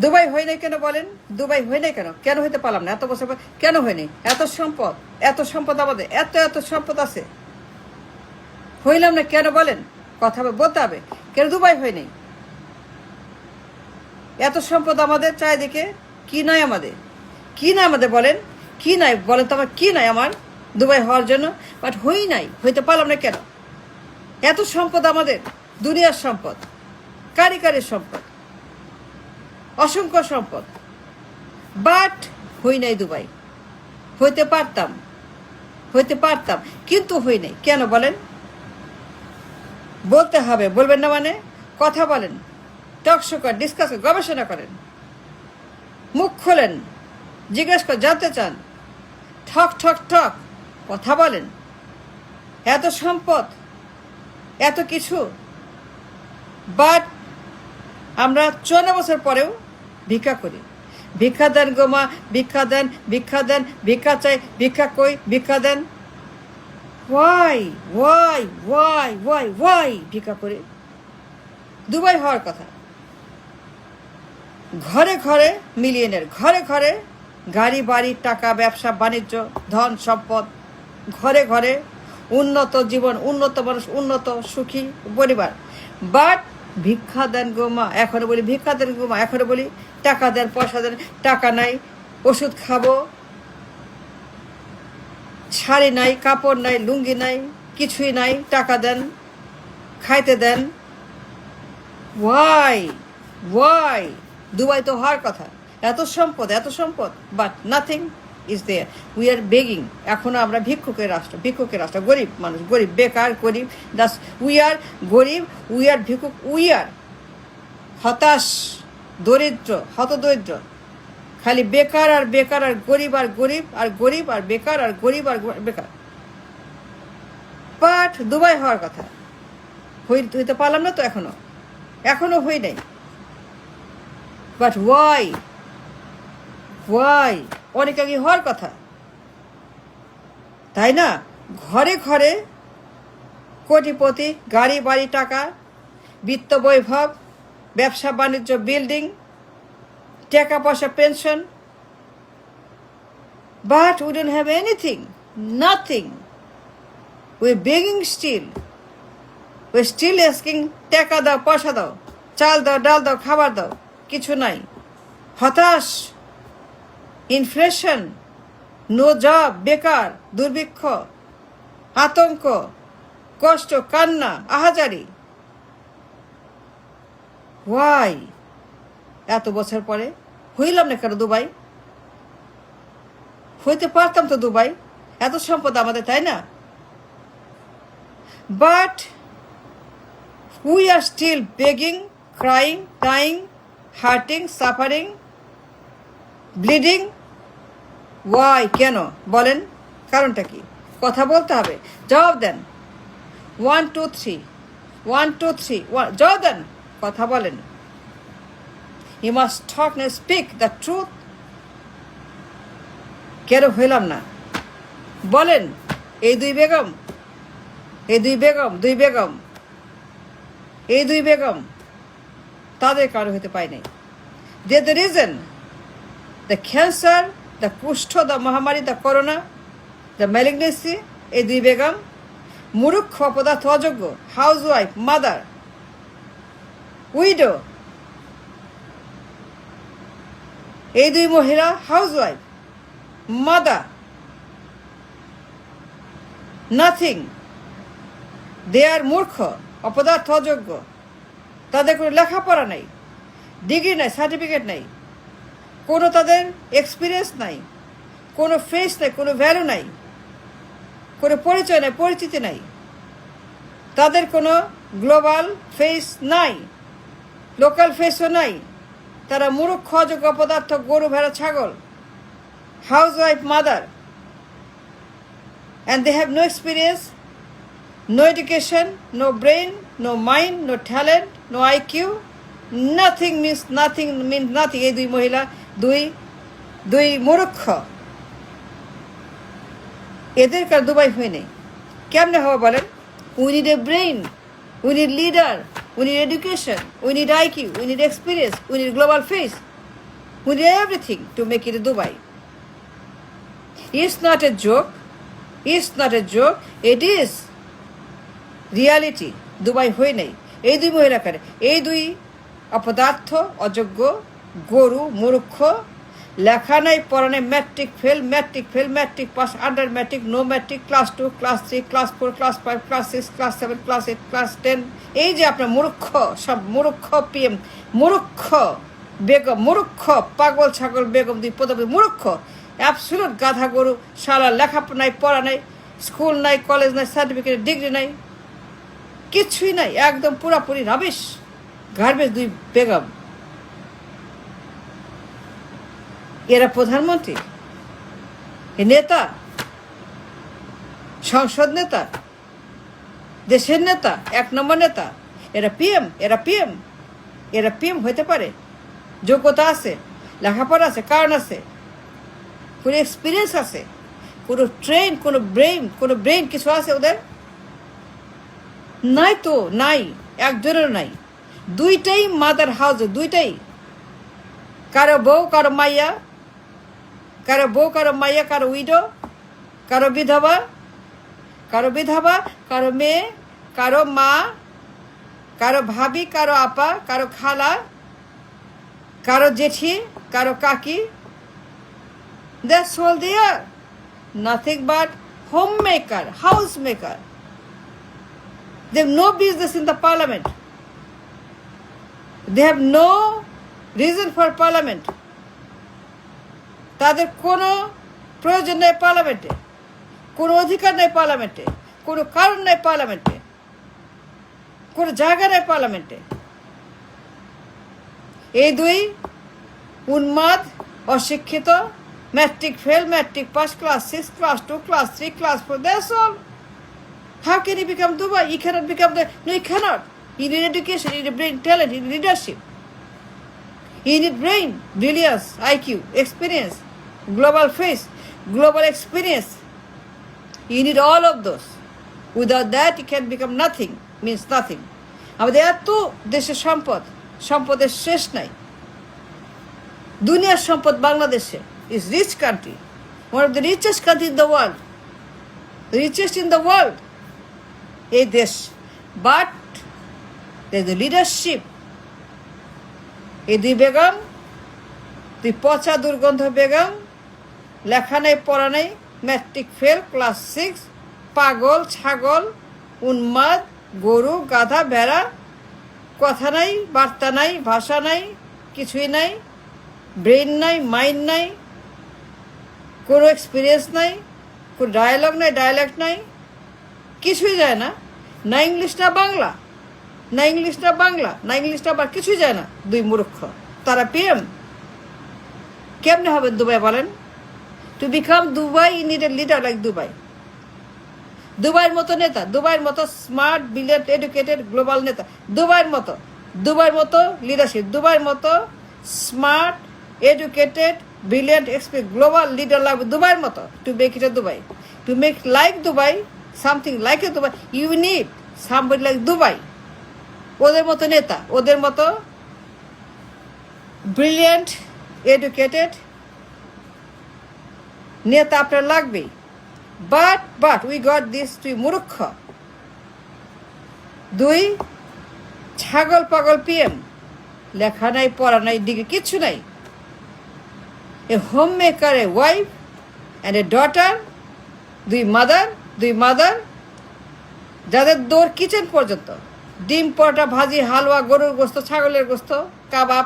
Dubai হয় নাই কেন বলেন? দুবাই হয় নাই কেন? কেন হইতে পারলাম না? এত বছর পর কেন হয়নি? এত সম্পদ আমাদের, এত সম্পদ আছে, হইলাম না কেন বলেন? কথা বলতে হবে, কেন দুবাই হয় নাই? এত সম্পদ আমাদের চারিদিকে, কি নাই আমাদের? কি নাই আমাদের বলেন? কি নাই বলেন তো? আমার কি নাই আমার দুবাই হওয়ার জন্য? বাট হইতে পারলাম না কেন? এত সম্পদ আমাদের, দুনিয়ার সম্পদ, কারি সম্পদ, অসংখ্য সম্পদ, বাট হই নাই দুবাই। হইতে পারতাম কিন্তু হই নাই কেন বলেন? বলতে হবে, বলবেন না মানে? কথা বলেন, টকশো করেন, ডিসকাস করেন, গবেষণা করেন, মুখ খোলেন, জিজ্ঞেস করে জানতে চান, ঠক কথা বলেন। এত সম্পদ, এত কিছু, বাট আমরা 54 বছর পরেও ভিক্ষা করি। ভিক্ষা দেন গোমা, ভিক্ষা দেন, ভিক্ষা চাই, ভিক্ষা কই, ভিক্ষা দেন। ওয়াই ভিক্ষা করি? দুবাই হওয়ার কথা। ঘরে ঘরে মিলিয়নের, ঘরে ঘরে গাড়ি বাড়ি, টাকা, ব্যবসা বাণিজ্য, ধন সম্পদ, ঘরে ঘরে উন্নত জীবন, উন্নত মানুষ, উন্নত সুখী পরিবার। বাট ভিক্ষা দেন গোমা, এখনো বলি ভিক্ষা দেন গোমা, এখনো বলি টাকা দেন, পয়সা দেন, টাকা নাই, ওষুধ খাবো, শাড়ি নাই, কাপড় নাই, লুঙ্গি নাই, কিছুই নাই, টাকা দেন, খাইতে দেন। ওয়াই দুবাই তো হওয়ার কথা, এত সম্পদ, but nothing is there. We are begging. এখনো আমরা ভিক্ষুকের রাষ্ট্র, গরিব মানুষ, গরিব, বেকার, গরিব, দাস। উই আর গরিব, উই আর ভিক্ষুক, উই আর হতাশ, দরিদ্র, হতদরিদ্র, খালি বেকার আর গরিব আর বেকার আর গরিব আর বেকার। বাট দুবাই হওয়ার কথা, হইতে পারলাম না তো, এখনো হই নাই। বাট ওয়াই অনেক আগে হওয়ার কথা, তাই না? ঘরে ঘরে কোটিপতি, গাড়ি বাড়ি, টাকা, বিত্ত বৈভব, ব্যবসা বাণিজ্য, বিল্ডিং, টাকা পয়সা, pension, but we don't have anything, nothing. We begging still, we still asking, টাকা দাও, পয়সা দাও, চাল দাও, ডাল দাও, খাবার দাও, কিছু নাই। হতাশ, ইনফ্লেশন, নো জব, বেকার, দুর্ভিক্ষ, আতঙ্ক, কষ্ট, কান্না, আহাজারি। ওয়াই? এত বছর পরে হইলাম না কেন দুবাই? হইতে পারতাম তো দুবাই, এত সম্পদ আমাদের, তাই না? But we are still begging, crying, dying, hurting, suffering, bleeding. Why? কেন বলেন? কারণটা কি? কথা বলতে হবে, জবাব দেন। 1 2 3 1 2 3 জবাব দেন, কথা বলেন। You must talk, speak the truth. কেন হইলাম না বলেন? এই দুই বেগম তাদের কারো হইতে পায় নাই। They the reason, the cancer, the কুষ্ঠ, দ্য মহামারী, দ্য করোনা, দ্য ম্যালিগনেন্সি। এই দুই বেগম মূর্খ, অপদার্থ, অযোগ্য, হাউসওয়াইফ, মাদার, উইডো। এই দুই মহিলা হাউসওয়াইফ, মাদার, নাথিং। দে আর মূর্খ, অপদার্থ, অযোগ্য। তাদের কোনো লেখাপড়া নাই, ডিগ্রি নাই, সার্টিফিকেট নাই, কোনো তাদের এক্সপিরিয়েন্স নাই, কোনো ফেস নাই, কোনো ভ্যালু নাই, কোনো পরিচয় নাই, পরিচিতি নাই। তাদের কোনো গ্লোবাল ফেস নাই, লোকাল ফেসও নাই। তারা মূর্খ, অযোগ্য, অপদার্থ, গরু, ভেড়া, ছাগল, housewife, mother, and they have no experience, no education, no brain, no mind, no talent, no IQ. Nothing means nothing. এই দুই মহিলা দুই মূর্খ। এদের কার দুবাই হয়ে নেই। কেমনে হওয়া বলেন? We need a brain, we need leader, we need education, we need IQ, we need experience, we need global face, We did everything to make it Dubai. It's not a joke. It's not a joke. It is reality. Dubai হয়ে নেই। এই দুই মহিলা কারে, এই দুই অপদার্থ, অযোগ্য, গরু, মূর্খ, লেখা নাই, পড়া নেই, matric fail, matric pass, under matric, no matric, class 2, class 3, class 4, class 5, class 6, class 7, class 8, class 10। এই যে আপনার মূর্খ, সব মূর্খ পিএম, মূর্খ বেগম, মূর্খ পাগল ছাগল বেগম, দুই পদবী মূর্খ, অ্যাবসুলুট গাধা গরু, সারা লেখা নাই, পড়া নাই, স্কুল নাই, কলেজ নাই, সার্টিফিকেট, ডিগ্রি নাই, কিছুই নাই, একদম পুরাপুরি রাবিশ, গার্বেজ দুই বেগম। এরা প্রধানমন্ত্রী, এ নেতা, সংসদ নেতা, দেশের নেতা, 1 নম্বর নেতা। এরা পিএম, এরা পিএম হইতে পারে? যোগ্যতা আছে, লেখাপড়া আছে, কারণ আছে, কোনো এক্সপিরিয়েন্স আছে, কোনো ট্রেন, কোনো ব্রেইন কিছু আছে ওদের? নাই তো, নাই, একজনেরও নাই। দুইটাই মাদার হাউস, দুইটাই, কারো বউ কারো মাইয়া, কারো উইডো, কারো বিধবা, কারো মেয়ে, কারো মা, কারো ভাবি, কারো আপা, কারো খালা, কারো জেঠি, কারো কাকি। That's all they are. Nothing but homemaker, housemaker. They have no business in the parliament. They have no reason for parliament. তাদের কোনো প্রয়োজন নেই পার্লামেন্টে, কোনো অধিকার নেই পার্লামেন্টে, কোনো কারণ নেই পার্লামেন্টে, কোনো জায়গা নেই পার্লামেন্টে। এই দুই উন্মাদ, অশিক্ষিত, matric fail, matric pass, class 6, class 2, class 3, class 4, that's all. How can you become Dubai? You cannot become no, you cannot. You need education, you need brain, talent, you need leadership. You need brain, brilliance, IQ, experience, global face, global experience. You need all of those. Without that, you can become nothing, means nothing. আমাদের এত দেশের সম্পদের শেষ নাই। দুনিয়ার সম্পদ বাংলাদেশে, is rich country, one of the richest country in the world, richest in the world. এই দেশ, but there is the leadership. এই দুই বেগম, দুই পচা দুর্গন্ধ বেগম, লেখা নেই, পড়া নেই, ম্যাট্রিক ফেল, ক্লাস 6, পাগল ছাগল, উন্মাদ, গরু গাধা ভেড়া, কথা নাই, বার্তা নাই, ভাষা নাই, কিছুই নাই, ব্রেন নাই, মাইন্ড নাই, কোনো এক্সপিরিয়েন্স নাই, কোনো ডায়ালগ নাই, কিছুই যায় না, না ইংলিশ না বাংলা, না ইংলিশ না কিছুই যায় না। দুই মূর্খ, তারা পিএম কেমনে হবে দুবাই বলেন? To become Dubai you need a leader like Dubai. দুবাইয়ের মতো নেতা, দুবাইয়ের মতো স্মার্ট, ব্রিলিয়েন্ট, এডুকেটেড, গ্লোবাল নেতা, দুবাইয়ের মতো লিডারশিপ, দুবাইয়ের মতো smart, educated, brilliant, experience, global leader লাগবে দুবাইয়ের মতো। To make it a Dubai, to make like Dubai, something like a Dubai, you need somebody like Dubai. ওদের মতো নেতা, ওদের মতো ব্রিলিয়েন্ট, এডুকেটেড নেতা আপনার লাগবেই। বাট উই গট দিস, তুই মূর্খ, দুই ছাগল পাগল পিএম, লেখা নাই, পড়া নাই, ডিগ্রি কিচ্ছু নাই। A homemaker, a wife and a daughter, দুই মাদার, যাদের দৌড় কিচেন পর্যন্ত, ডিম, পরোটা, ভাজি, হালুয়া, গরুর গোস্ত, ছাগলের গোস্ত, কাবাব,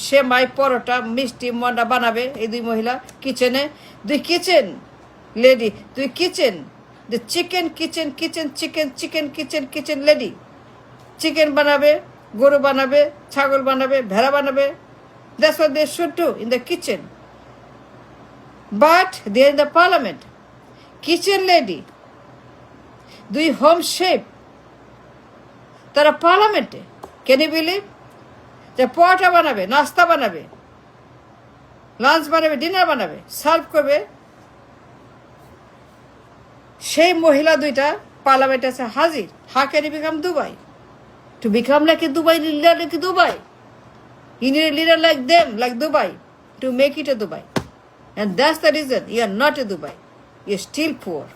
সেমাই, পরোটা, মিষ্টি, মন্ডা বানাবে এই দুই মহিলা কিচেনে। দুই কিচেন লেডি, দুই kitchen, the chicken lady. Chicken বানাবে, গরু বানাবে, ছাগল বানাবে, ভেড়া বানাবে। That's what they should do in the kitchen. But they are in the parliament, kitchen lady, দুই হোম শেফ, তারা পার্লামেন্টে। Can you believe? যে পরোটা বানাবে, নাস্তা বানাবে, লাঞ্চ বানাবে, ডিনার বানাবে, সার্ভ করবে, সেই মহিলা দুইটা পার্লামেন্টে আছে হাজির। How can you become Dubai? To become like a Dubai, leader like Dubai, you need a leader like them, like Dubai. to make it a Dubai. And that's the reason you are not a Dubai. You're still poor.